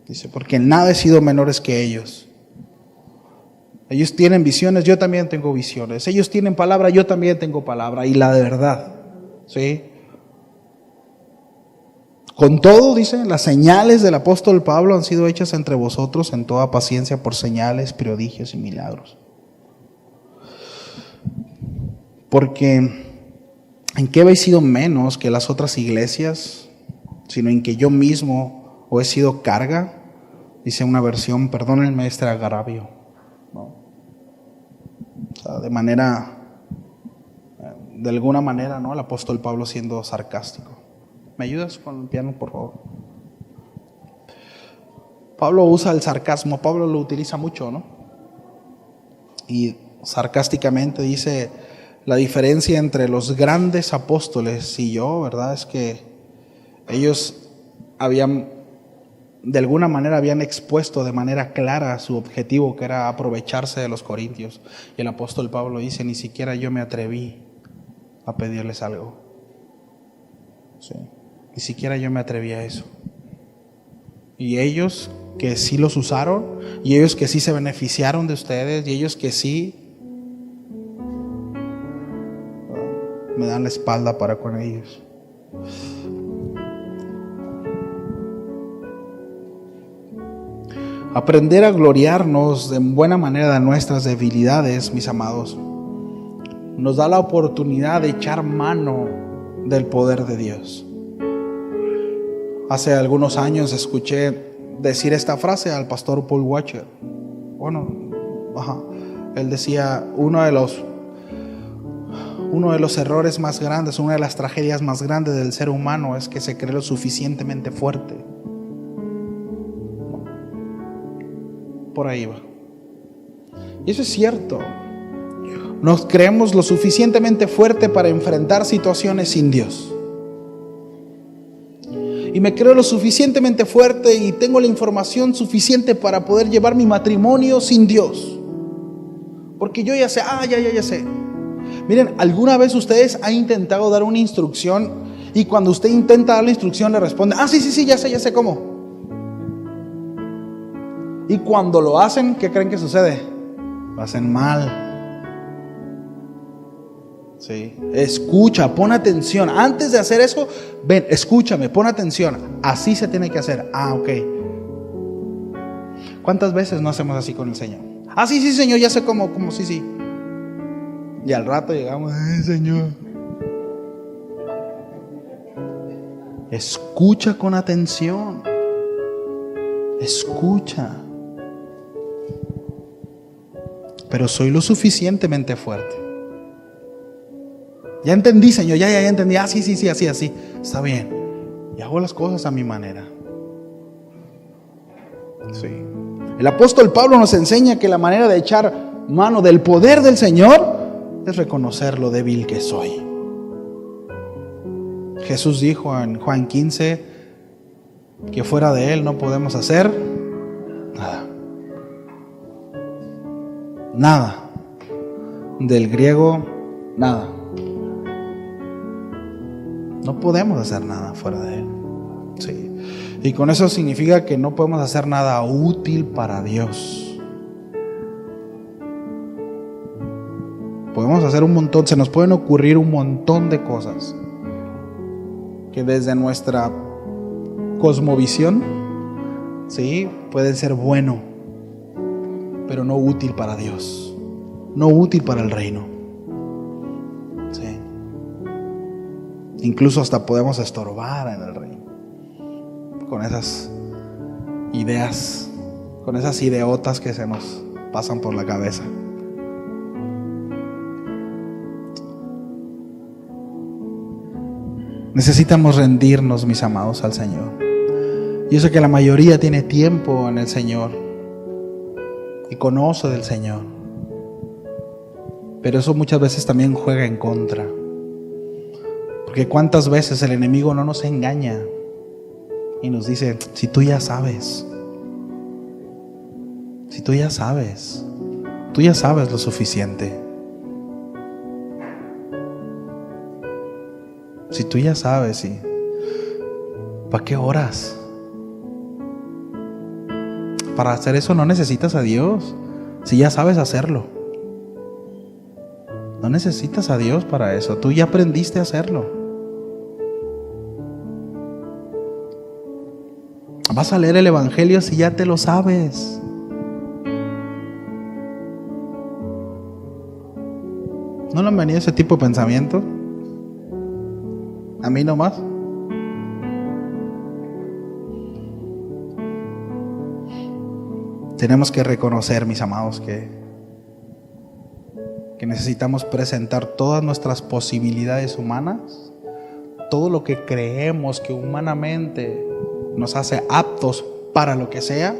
Dice, porque en nada he sido menores que ellos. Ellos tienen visiones, yo también tengo visiones. Ellos tienen palabra, yo también tengo palabra. Y la verdad, ¿sí? Con todo, dice, las señales del apóstol Pablo han sido hechas entre vosotros en toda paciencia por señales, prodigios y milagros. Porque ¿en qué habéis sido menos que las otras iglesias? Sino en que yo mismo os he sido carga. Dice una versión, perdónenme este agravio, ¿no? O sea, de alguna manera, ¿no? El apóstol Pablo siendo sarcástico. ¿Me ayudas con el piano, por favor? Pablo usa el sarcasmo, Pablo lo utiliza mucho, ¿no? Y sarcásticamente dice, la diferencia entre los grandes apóstoles y yo, ¿verdad? Es que ellos de alguna manera habían expuesto de manera clara su objetivo, que era aprovecharse de los corintios. Y el apóstol Pablo dice, ni siquiera yo me atreví a pedirles algo. Sí. Ni siquiera yo me atreví a eso. Y ellos que sí los usaron, y ellos que sí se beneficiaron de ustedes, y ellos que sí me dan la espalda para con ellos. Aprender a gloriarnos de buena manera de nuestras debilidades, mis amados, nos da la oportunidad de echar mano del poder de Dios. Hace algunos años escuché decir esta frase al pastor Paul Washer. Él decía, uno de los errores más grandes, una de las tragedias más grandes del ser humano es que se cree lo suficientemente fuerte. Por ahí va. Y eso es cierto. Nos creemos lo suficientemente fuerte para enfrentar situaciones sin Dios. Y me creo lo suficientemente fuerte y tengo la información suficiente para poder llevar mi matrimonio sin Dios. Porque yo ya sé, ya sé. Miren, ¿alguna vez ustedes han intentado dar una instrucción y cuando usted intenta dar la instrucción le responde, sí, ya sé cómo? Y cuando lo hacen, ¿qué creen que sucede? Lo hacen mal. Sí. Escucha, pon atención. Antes de hacer eso, ven, escúchame, pon atención. Así se tiene que hacer. Ok. ¿Cuántas veces no hacemos así con el Señor? Sí, Señor, ya sé cómo, sí. Y al rato llegamos, Señor. Escucha con atención. Escucha. Pero soy lo suficientemente fuerte Ya entendí, Señor, ya entendí. Sí, así. Está bien. Y hago las cosas a mi manera. Sí. El apóstol Pablo nos enseña que la manera de echar mano del poder del Señor es reconocer lo débil que soy. Jesús dijo en Juan 15 que fuera de Él no podemos hacer nada. Nada. Del griego, nada. No podemos hacer nada fuera de Él. Sí. Y con eso significa que no podemos hacer nada útil para Dios. Podemos hacer un montón, se nos pueden ocurrir un montón de cosas que desde nuestra cosmovisión, sí, pueden ser bueno, pero no útil para Dios, no útil para el reino. Sí. Incluso hasta podemos estorbar en el reino con esas ideas, con esas ideotas que se nos pasan por la cabeza. Necesitamos rendirnos, mis amados, al Señor. Yo sé que la mayoría tiene tiempo en el Señor y conoce del Señor, pero eso muchas veces también juega en contra, porque cuántas veces el enemigo no nos engaña y nos dice: si tú ya sabes, tú ya sabes lo suficiente. Si tú ya sabes, ¿sí? ¿Para qué oras? Para hacer eso no necesitas a Dios. Si ya sabes hacerlo, no necesitas a Dios para eso. Tú ya aprendiste a hacerlo. Vas a leer el Evangelio si ya te lo sabes. ¿No le han venido ese tipo de pensamientos? ¿A mí nomás? Tenemos que reconocer, mis amados, que necesitamos presentar todas nuestras posibilidades humanas, todo lo que creemos que humanamente nos hace aptos para lo que sea,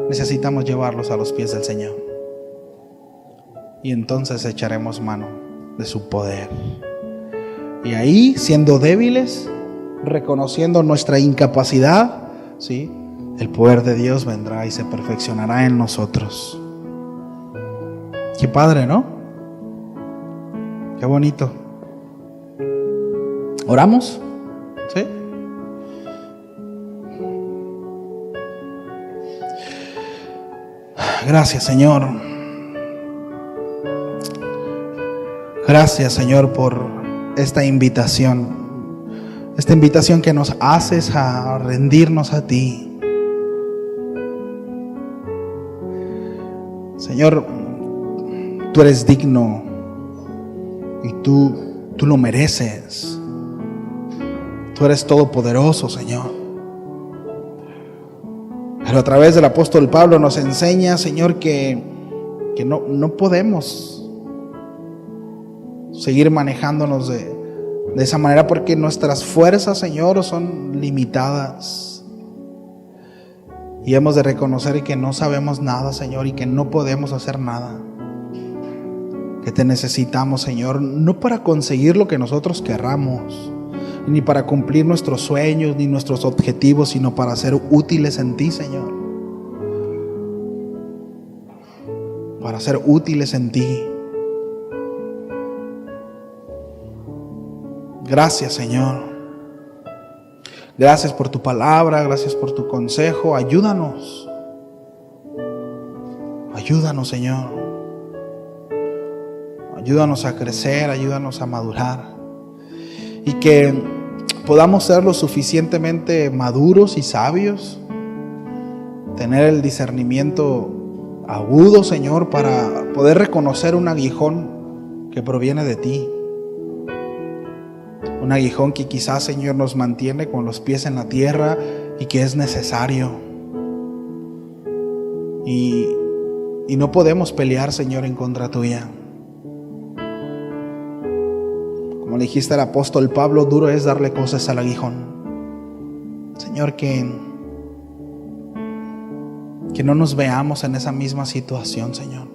necesitamos llevarlos a los pies del Señor. Y entonces echaremos mano de su poder. Y ahí, siendo débiles, reconociendo nuestra incapacidad, ¿sí?, el poder de Dios vendrá y se perfeccionará en nosotros. Qué padre, ¿no? Qué bonito. ¿Oramos? ¿Sí? Gracias, Señor. Gracias, Señor, por esta invitación que nos haces a rendirnos a ti. Señor, tú eres digno y tú lo mereces. Tú eres todopoderoso, Señor. Pero a través del apóstol Pablo nos enseña, Señor, que no podemos seguir manejándonos de esa manera, porque nuestras fuerzas, Señor, son limitadas. Y hemos de reconocer que no sabemos nada, Señor, y que no podemos hacer nada. Que te necesitamos, Señor, no para conseguir lo que nosotros querramos, ni para cumplir nuestros sueños, ni nuestros objetivos, sino para ser útiles en ti, Señor. Para ser útiles en ti. Gracias, Señor. Gracias por tu palabra, gracias por tu consejo. Ayúdanos. Ayúdanos, Señor. Ayúdanos a crecer, ayúdanos a madurar. Y que podamos ser lo suficientemente maduros y sabios. Tener el discernimiento agudo, Señor, para poder reconocer un aguijón que proviene de ti. Un aguijón que quizás, Señor, nos mantiene con los pies en la tierra y que es necesario. Y no podemos pelear, Señor, en contra tuya. Como Como le dijiste al apóstol Pablo, duro es darle cosas al aguijón. Señor, que no nos veamos en esa misma situación, Señor.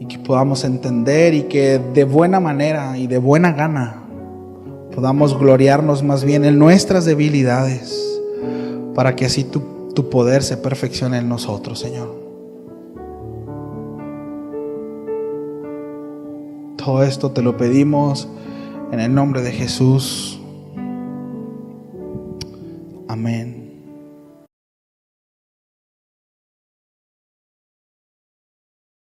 Y que podamos entender y que de buena manera y de buena gana podamos gloriarnos más bien en nuestras debilidades, para que así tu poder se perfeccione en nosotros, Señor. Todo esto te lo pedimos en el nombre de Jesús. Amén.